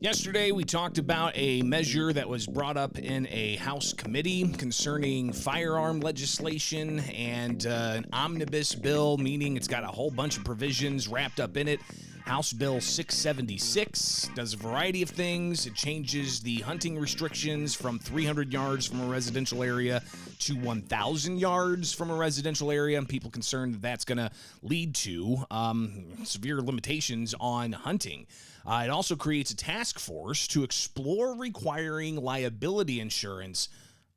Yesterday, we talked about a measure that was brought up in a House committee concerning firearm legislation and an omnibus bill, meaning it's got a whole bunch of provisions wrapped up in it. House Bill 676 does a variety of things. It changes the hunting restrictions from 300 yards from a residential area to 1,000 yards from a residential area, and people concerned that that's going to lead to severe limitations on hunting. It also creates a task force to explore requiring liability insurance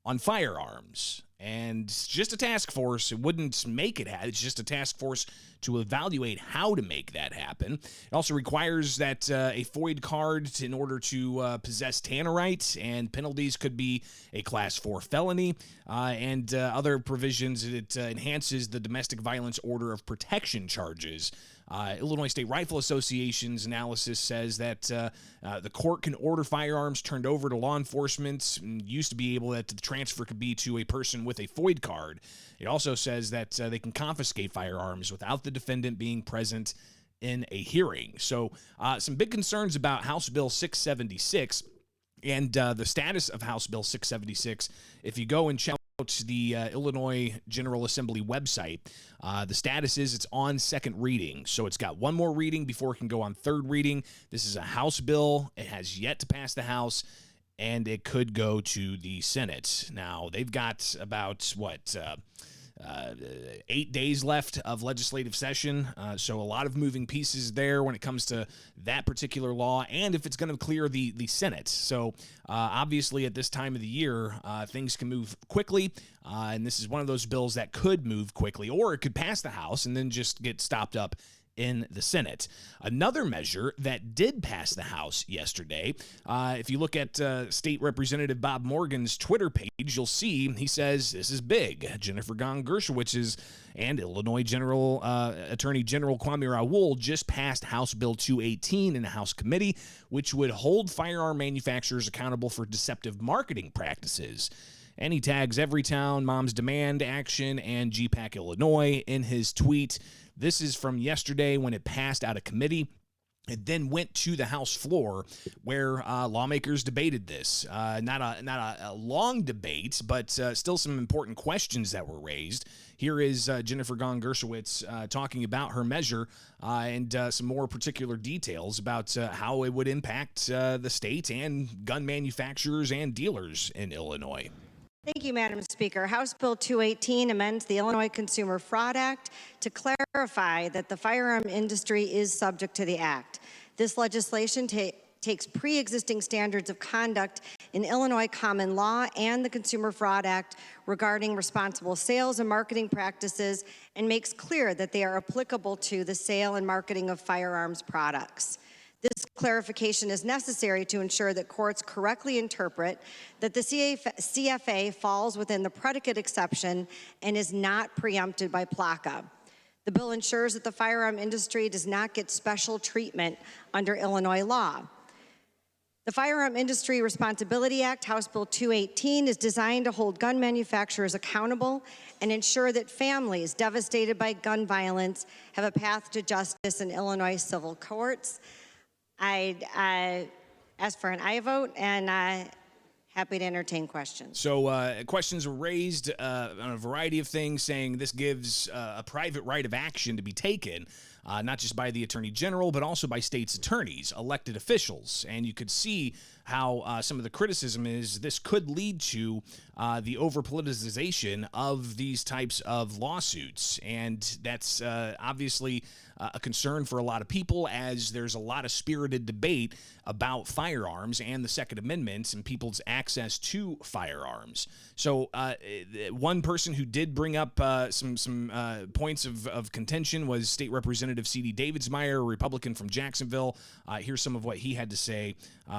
on firearms. And it's just a task force. It wouldn't make it happen. It's just a task force to evaluate how to make that happen. It also requires that a FOID card in order to possess tannerite, and penalties could be a Class 4 felony, and other provisions. It enhances the domestic violence order of protection charges. Illinois State Rifle Association's analysis says that the court can order firearms turned over to law enforcement. It used to be able that the transfer could be to a person with a FOID card. It also says that they can confiscate firearms without the defendant being present in a hearing. So some big concerns about House Bill 676 and the status of House Bill 676. If you go and check out the Illinois General Assembly website, the status is it's on second reading. So it's got one more reading before it can go on third reading. This is a House bill. It has yet to pass the House, and it could go to the Senate. Now, they've got about, 8 days left of legislative session, so a lot of moving pieces there when it comes to that particular law, and if it's going to clear the Senate. So obviously at this time of the year, things can move quickly, and this is one of those bills that could move quickly, or it could pass the House and then just get stopped up in the Senate. Another measure that did pass the House yesterday, if you look at State Representative Bob Morgan's Twitter page, you'll see he says this is big. Jennifer Gahn-Gershowitz's and Illinois Attorney General Kwame Raoul just passed House Bill 218 in the House committee, which would hold firearm manufacturers accountable for deceptive marketing practices. And he tags Everytown, Moms Demand Action, and GPAC Illinois in his tweet. This is from yesterday when it passed out of committee. It then went to the House floor where lawmakers debated this. Not a long debate, but still some important questions that were raised. Here is Jennifer Gahn-Gershowitz talking about her measure and some more particular details about how it would impact the state and gun manufacturers and dealers in Illinois. Thank you, Madam Speaker. House Bill 218 amends the Illinois Consumer Fraud Act to clarify that the firearm industry is subject to the act. This legislation takes pre-existing standards of conduct in Illinois common law and the Consumer Fraud Act regarding responsible sales and marketing practices and makes clear that they are applicable to the sale and marketing of firearms products. This clarification is necessary to ensure that courts correctly interpret that the CFA falls within the predicate exception and is not preempted by PLACA. The bill ensures that the firearm industry does not get special treatment under Illinois law. The Firearm Industry Responsibility Act, House Bill 218, is designed to hold gun manufacturers accountable and ensure that families devastated by gun violence have a path to justice in Illinois civil courts. I ask for an aye vote, and happy to entertain questions. So questions were raised on a variety of things, saying this gives a private right of action to be taken, not just by the Attorney General, but also by states' attorneys, elected officials. And you could see how some of the criticism is this could lead to the over-politicization of these types of lawsuits. And that's obviously a concern for a lot of people, as there's a lot of spirited debate about firearms and the Second Amendment and people's access to firearms. So one person who did bring up some points of contention was State Representative C.D. Davidsmeyer, a Republican from Jacksonville. Here's some of what he had to say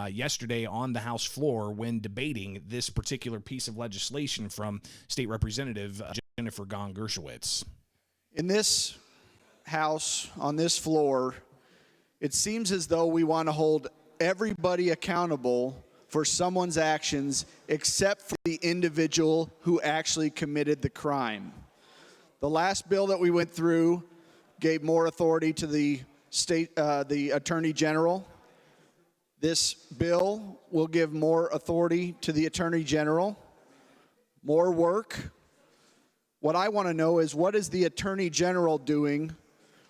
yesterday on the House floor when debating this particular piece of legislation from State Representative Jennifer Gahn-Gershowitz. In this House, on this floor, it seems as though we want to hold everybody accountable for someone's actions except for the individual who actually committed the crime. The last bill that we went through gave more authority to the Attorney General. This bill will give more authority to the Attorney General, more work. What I want to know is, what is the Attorney General doing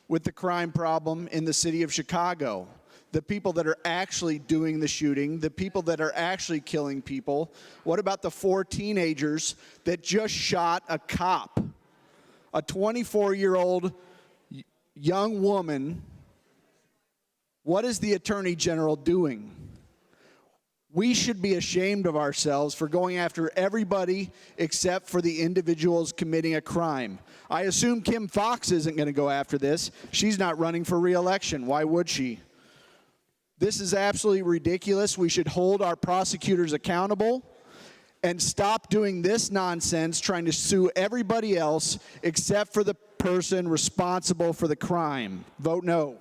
with the crime problem in the city of Chicago? The people that are actually doing the shooting, the people that are actually killing people. What about the 4 teenagers that just shot a cop? A 24-year-old young woman. What is the Attorney General doing? We should be ashamed of ourselves for going after everybody except for the individuals committing a crime. I assume Kim Foxx isn't going to go after this. She's not running for re-election. Why would she? This is absolutely ridiculous. We should hold our prosecutors accountable and stop doing this nonsense, trying to sue everybody else except for the person responsible for the crime. Vote no.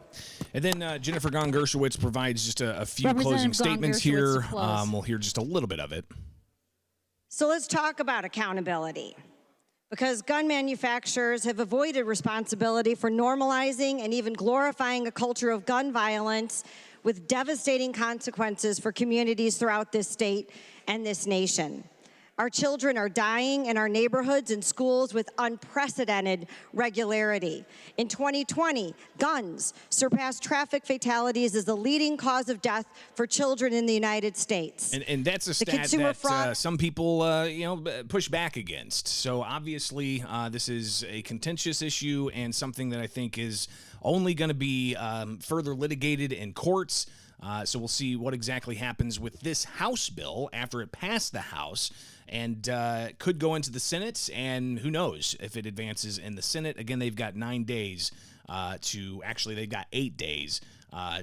And then Jennifer Gong Gershowitz provides just a few closing statements here. We'll hear just a little bit of it. So let's talk about accountability. Because gun manufacturers have avoided responsibility for normalizing and even glorifying a culture of gun violence with devastating consequences for communities throughout this state and this nation. Our children are dying in our neighborhoods and schools with unprecedented regularity. In 2020, guns surpassed traffic fatalities as the leading cause of death for children in the United States. And that's a stat that some people push back against. So obviously, this is a contentious issue and something that I think is only going to be further litigated in courts. So we'll see what exactly happens with this House bill after it passed the House, and could go into the Senate, and who knows if it advances in the Senate. Again, they've got 9 days they've got 8 days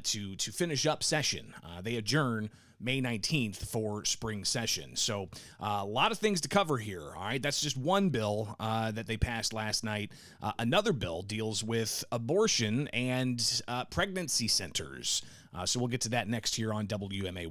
to finish up session. They adjourn May 19th for spring session. So a lot of things to cover here. All right, that's just one bill that they passed last night. Another bill deals with abortion and pregnancy centers. So we'll get to that next here on WMAY.